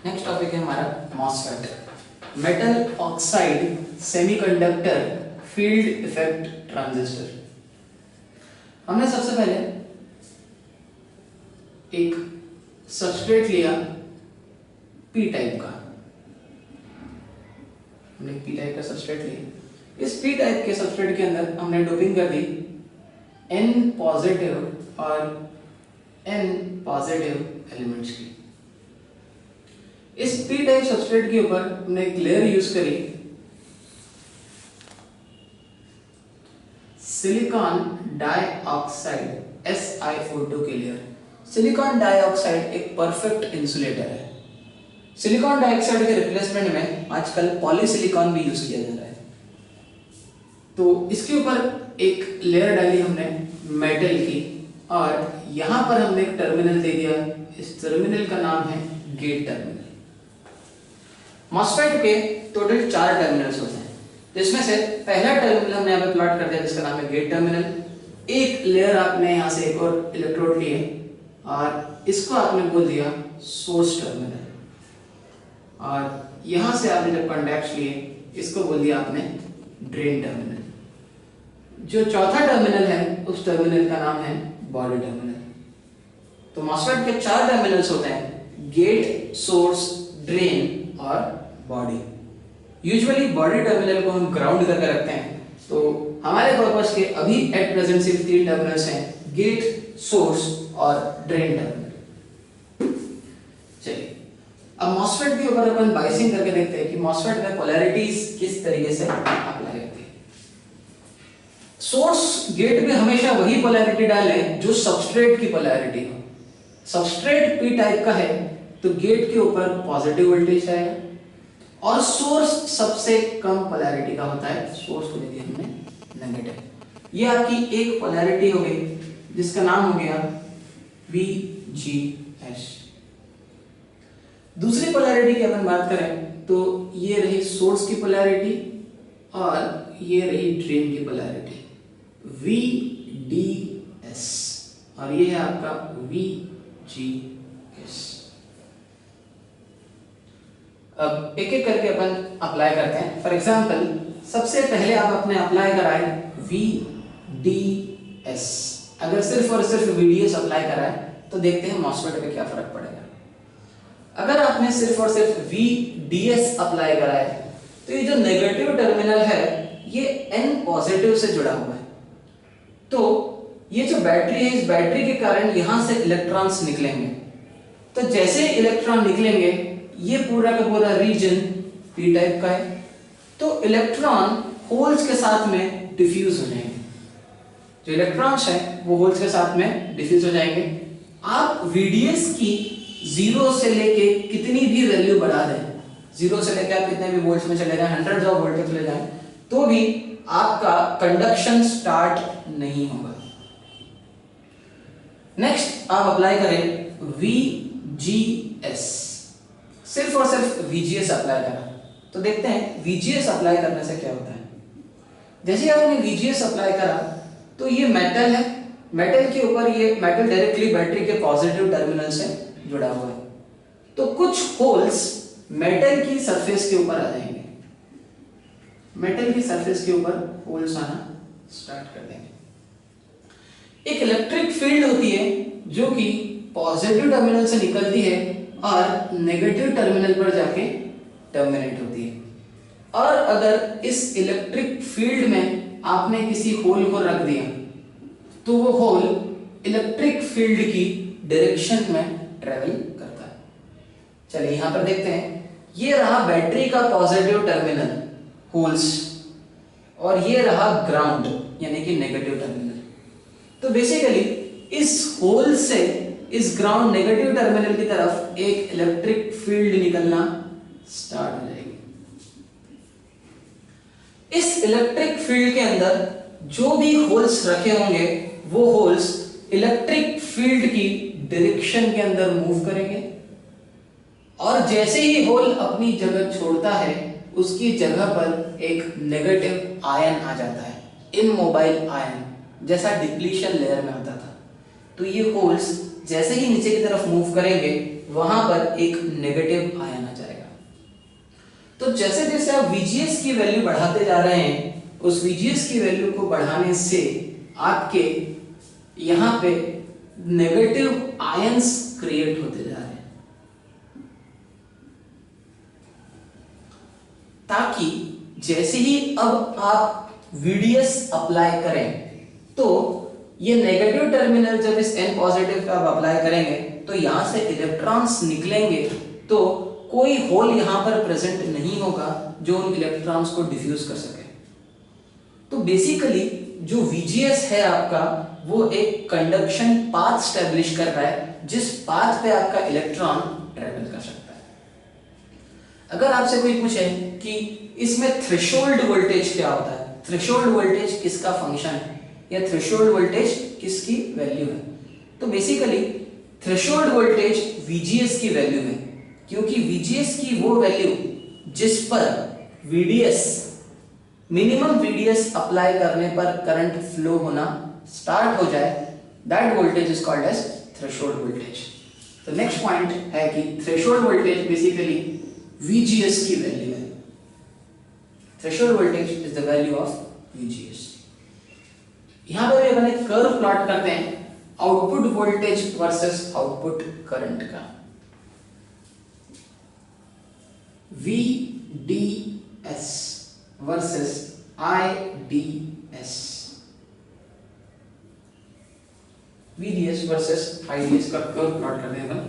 Next topic है हमारा MOSFET, metal oxide semiconductor field effect transistor. हमने सबसे पहले एक सबस्ट्रेट लिया पी टाइप का, हमने पी टाइप का सबस्ट्रेट लिया। इस पी टाइप के सबस्ट्रेट के अंदर हमने डोपिंग कर दी एन पॉजिटिव और एन पॉजिटिव एलिमेंट्स की। इस पी टाइप सबस्ट्रेट के ऊपर हमने एक लेयर यूज करी सिलिकॉन डाइऑक्साइड SiO2 की लेयर। सिलिकॉन डाइऑक्साइड एक परफेक्ट इंसुलेटर है। सिलिकॉन डाइऑक्साइड के रिप्लेसमेंट में आजकल पॉलीसिलिकॉन भी यूज किया जा रहा है। तो इसके ऊपर एक लेयर डाली हमने मेटल की और यहां पर हमने एक टर्मिनल दे दिया। इस टर्मिनल का नाम है गेट टर्मिनल। मॉसफेट के टोटल 4 टर्मिनल्स होते हैं, जिसमें से पहला टर्मिनल हमने यहाँ पे प्लॉट कर दिया जिसका नाम है गेट टर्मिनल। एक लेयर आपने यहाँ से एक और इलेक्ट्रोड लिए और इसको आपने बोल दिया सोर्स टर्मिनल, और यहाँ से आपने जब कॉन्टैक्ट्स लिए इसको बोल दिया आपने ड्रेन टर्मिनल। जो चौथा टर्मिनल है उस टर्मिनल का नाम है बॉडी टर्मिनल। तो मॉसफेट के 4 टर्मिनल्स होते हैं, गेट, सोर्स, ड्रेन और बॉडी। यूजुअली बॉडी टर्मिनल को हम ग्राउंड करके रखते हैं, तो हमारे पर्पस के अभी एट प्रेजेंट सिर्फ 3 टर्मिनल्स हैं, गेट, सोर्स और ड्रेन टर्मिनल। चलिए अब मॉसफेट के ऊपर अपन बाइसिंग करके देखते हैं कि मॉसफेट में पोलैरिटीज किस तरीके से अप्लाई होती है। सोर्स गेट में हमेशा वही पोलैरिटी डालें जो सबस्ट्रेट की पोलैरिटी हो। सबस्ट्रेट पी टाइप का है तो गेट के ऊपर पॉजिटिव वोल्टेज है, और सोर्स सबसे कम पोलैरिटी का होता है, सोर्स को दे दिया हमने नेगेटिव। ये आपकी एक पोलैरिटी हो गई जिसका नाम हो गया VGS। दूसरी पोलैरिटी की अपन बात करें तो ये रही सोर्स की पोलैरिटी और ये रही ड्रेन की पोलैरिटी VDS, और ये है आपका VGS। अब एक एक करके अपन अप्लाई करते हैं। फॉर एग्जांपल सबसे पहले आप अपने अप्लाई कराए VDS। अगर सिर्फ और सिर्फ VDS अप्लाई कराए तो देखते हैं मॉसफेट पे क्या फर्क पड़ेगा। अगर आपने सिर्फ और सिर्फ VDS अप्लाई कराए तो ये जो नेगेटिव टर्मिनल है ये N पॉजिटिव से जुड़ा हुआ है, तो ये जो बैटरी है इस बैटरी के कारण यहां से इलेक्ट्रॉन्स निकलेंगे। तो जैसे इलेक्ट्रॉन निकलेंगे ये पूरा का पूरा रीजन पी टाइप का है, तो इलेक्ट्रॉन होल्स के साथ में डिफ्यूज हो जाएंगे। जो इलेक्ट्रॉन्स हैं वो होल्स के साथ में डिफ्यूज हो जाएंगे। आप VDS की 0 से लेके कितनी भी वैल्यू बढ़ा दें, 0 से लेके आप कितने भी वोल्ट्स में चले जाएं, हंड्रेड्स ऑफ वोल्ट चले जाएं, तो भी आपका कंडक्शन स्टार्ट नहीं होगा। नेक्स्ट आप अप्लाई करें VGS। सिर्फ और सिर्फ VGS अप्लाई करा तो देखते हैं VGS अप्लाई करने से क्या होता है। जैसे आपने VGS अप्लाई करा तो ये मेटल है, मेटल के ऊपर ये मेटल डायरेक्टली बैटरी के पॉजिटिव टर्मिनल से जुड़ा हुआ है, तो कुछ होल्स मेटल की सरफेस के ऊपर आ जाएंगे। मेटल की सरफेस के ऊपर होल्स आना स्टार्ट कर देंगे। एक इलेक्ट्रिक फील्ड होती है जो कि पॉजिटिव टर्मिनल से निकलती है और नेगेटिव टर्मिनल पर जाके टर्मिनेट होती है। और अगर इस इलेक्ट्रिक फील्ड में आपने किसी होल को रख दिया तो वो होल इलेक्ट्रिक फील्ड की डायरेक्शन में ट्रेवल करता है। चलिए यहां पर देखते हैं, ये रहा बैटरी का पॉजिटिव टर्मिनल होल्स और ये रहा ग्राउंड यानी कि नेगेटिव टर्मिनल। तो बेसिकली इस होल से इस ग्राउंड नेगेटिव टर्मिनल की तरफ एक इलेक्ट्रिक फील्ड निकलना स्टार्ट हो जाएगी। इस इलेक्ट्रिक फील्ड के अंदर जो भी होल्स रखे होंगे वो होल्स इलेक्ट्रिक फील्ड की डायरेक्शन के अंदर मूव करेंगे, और जैसे ही होल अपनी जगह छोड़ता है उसकी जगह पर एक नेगेटिव आयन आ जाता है, इमोबाइल आयन, जैसा डिप्लीशन लेयर में होता था। तो ये होल्स जैसे ही नीचे की तरफ मूव करेंगे वहां पर एक नेगेटिव आयन आ जाएगा। तो जैसे जैसे आप VGS की वैल्यू बढ़ाते जा रहे हैं, उस VGS की वैल्यू को बढ़ाने से आपके यहां पे नेगेटिव आयंस क्रिएट होते जा रहे हैं, ताकि जैसे ही अब आप VDS अप्लाई करें तो ये नेगेटिव टर्मिनल जब इस N पॉजिटिव का आप अप्लाई करेंगे तो यहां से इलेक्ट्रॉन्स निकलेंगे, तो कोई होल यहां पर प्रेजेंट नहीं होगा जो उन इलेक्ट्रॉन्स को डिफ्यूज कर सके। तो बेसिकली जो VGS है आपका, वो एक कंडक्शन पाथ स्टैब्लिश कर रहा है, जिस पाथ पे आपका इलेक्ट्रॉन ट्रेवल कर सकता है। अगर आपसे कोई पूछे कि इसमें थ्रेशोल्ड वोल्टेज क्या होता है, थ्रेशोल्ड वोल्टेज किसका फंक्शन है या थ्रेशोल्ड वोल्टेज किसकी वैल्यू है, तो बेसिकली थ्रेशोल्ड वोल्टेज VGS की वैल्यू है, क्योंकि VGS की वो वैल्यू जिस पर VDS मिनिमम VDS अप्लाई करने पर करंट फ्लो होना स्टार्ट हो जाए, that voltage is called as threshold voltage. तो नेक्स्ट पॉइंट है कि थ्रेशोल्ड वोल्टेज बेसिकली VGS की वैल्यू है। Threshold voltage is the value of VGS। यहां पर अपन एक कर्व प्लॉट करते हैं output voltage versus output current का। VDS versus IDS, VDS versus IDS का कर्व प्लॉट करते हैं अपन।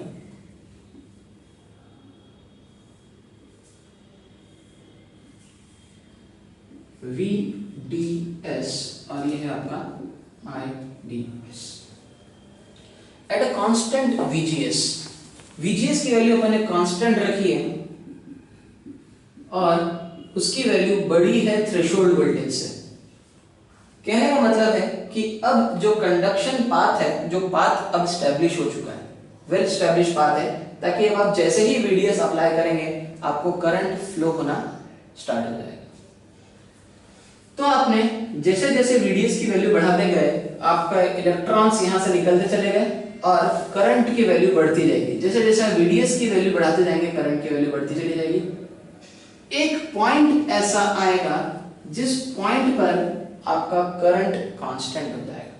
VDS और ये है आपका IDS at a constant VGS। VGS की वैल्यू अपन ने कांस्टेंट रखी है और उसकी वैल्यू बड़ी है थ्रेशोल्ड वोल्टेज से। कहने का मतलब है कि अब जो कंडक्शन पाथ है, जो पाथ अब स्टैब्लिश हो चुका है, वेल स्टैब्लिश पाथ है, ताकि अब आप जैसे ही VDS अप्लाई करेंगे आपको करंट फ्लो होना स्टार्ट हो जाएगा। तो आपने जैसे जैसे VDS की वैल्यू बढ़ाते गए, आपका इलेक्ट्रॉन्स यहां से निकलते चले गए और करंट की वैल्यू बढ़ती जाएगी। जैसे जैसे आप VDS की वैल्यू बढ़ाते जाएंगे, करंट की वैल्यू बढ़ती चली जाएगी। एक पॉइंट ऐसा आएगा जिस पॉइंट पर आपका करंट कांस्टेंट हो जाएगा।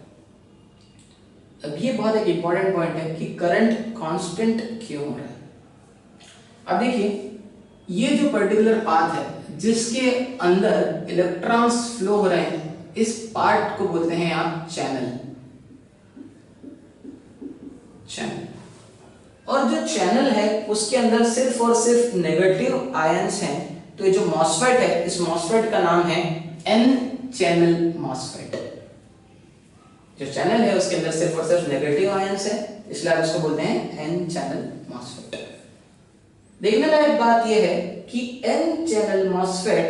अब ये बहुत एक इंपॉर्टेंट पॉइंट है कि करंट कांस्टेंट क्यों हो रहा है। अब देखिए, ये जो पर्टिकुलर पाथ है जिसके अंदर इलेक्ट्रॉन्स फ्लो हो रहे हैं, इस पार्ट को बोलते हैं आप चैनल। और जो चैनल है उसके अंदर सिर्फ और सिर्फ नेगेटिव आयंस हैं। तो ये जो मॉसफेट है, इस मॉसफेट का नाम है एन चैनल मॉसफेट। जो चैनल है उसके अंदर सिर्फ और सिर्फ नेगेटिव आयंस है, इसलिए आप इसको बोलते हैं एन चैनल मॉसफेट। देखने लायक बात यह है कि N channel MOSFET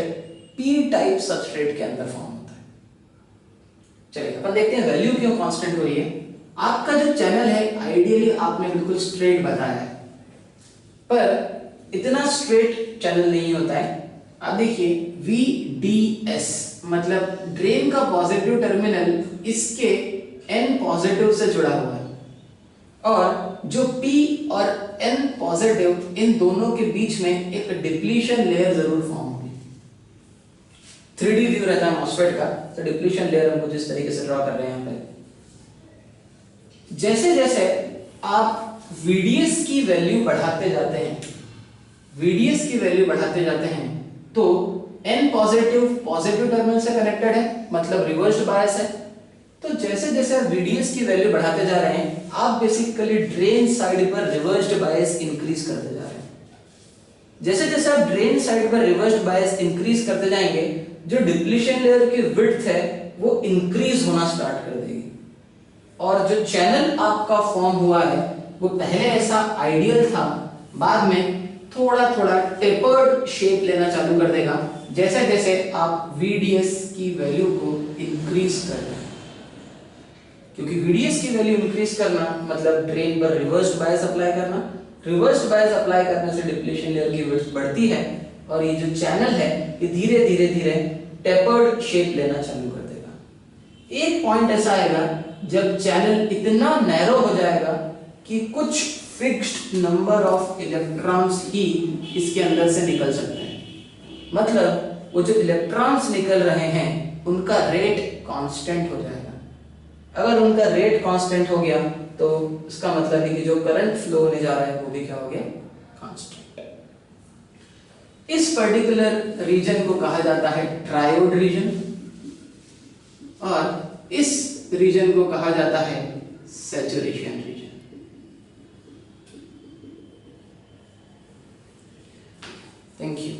P type substrate के अंदर फॉर्म होता है। चलिए अपन देखते हैं वैल्यू क्यों कांस्टेंट हो रही है। आपका जो चैनल है आइडियली आपने बिल्कुल स्ट्रेट बताया है, पर इतना स्ट्रेट चैनल नहीं होता है। आप देखिए VDS मतलब ड्रेन का पॉजिटिव टर्मिनल इसके N पॉजिटिव से जुड़ा हुआ है, और जो P और N पॉजिटिव, इन दोनों के बीच में एक डिप्लीशन लेयर जरूर फॉर्म होगी। 3D व्यू रहता है मॉसफेट का, तो डिप्लीशन लेयर हम कुछ इस तरीके से ड्रॉ कर रहे हैं यहाँ पे। जैसे जैसे आप VDS की वैल्यू बढ़ाते जाते हैं, VDS की वैल्यू बढ़ाते जाते हैं, तो N पॉजिटिव पॉजिटिव टर्मिनल से कनेक्टेड है, मतलब रिवर्स्ड बायस है। तो जैसे जैसे आप VDS की वैल्यू बढ़ाते जा रहे हैं, आप बेसिकली ड्रेन साइड पर रिवर्स्ड बायस इंक्रीज करते जा रहे हैं। जैसे जैसे आप ड्रेन साइड पर रिवर्स्ड बायस इंक्रीज करते जाएंगे, जो डिप्लीशन लेयर की विड्थ है वो इंक्रीज होना स्टार्ट कर देगी, और जो चैनल आपका फॉर्म हुआ है वो पहले ऐसा आइडियल था, बाद में थोड़ा थोड़ा टेपर्ड शेप लेना चालू कर देगा जैसे जैसे आप VDS की वैल्यू को इंक्रीज कर रहे हैं। क्योंकि VDS की वैल्यू इंक्रीज करना मतलब ड्रेन पर रिवर्स्ड बायस अप्लाई करना, रिवर्स्ड बायस अप्लाई करने से डिप्लीशन लेयर की विड्थ बढ़ती है, और ये जो चैनल है ये धीरे धीरे धीरे टेपर्ड शेप लेना चालू कर देगा। एक पॉइंट ऐसा आएगा जब चैनल इतना नैरो हो जाएगा कि कुछ फिक्स्ड नंबर ऑफ इलेक्ट्रॉन्स ही इसके अंदर से निकल सकते हैं। मतलब वो जो इलेक्ट्रॉन्स निकल रहे हैं उनका रेट कांस्टेंट हो जाएगा। अगर उनका रेट कांस्टेंट हो गया तो इसका मतलब है कि जो करंट फ्लो होने जा रहा है वो भी क्या हो गया, कांस्टेंट। इस पर्टिकुलर रीजन को कहा जाता है ट्रायोड रीजन और इस रीजन को कहा जाता है सैचुरेशन रीजन। Thank you.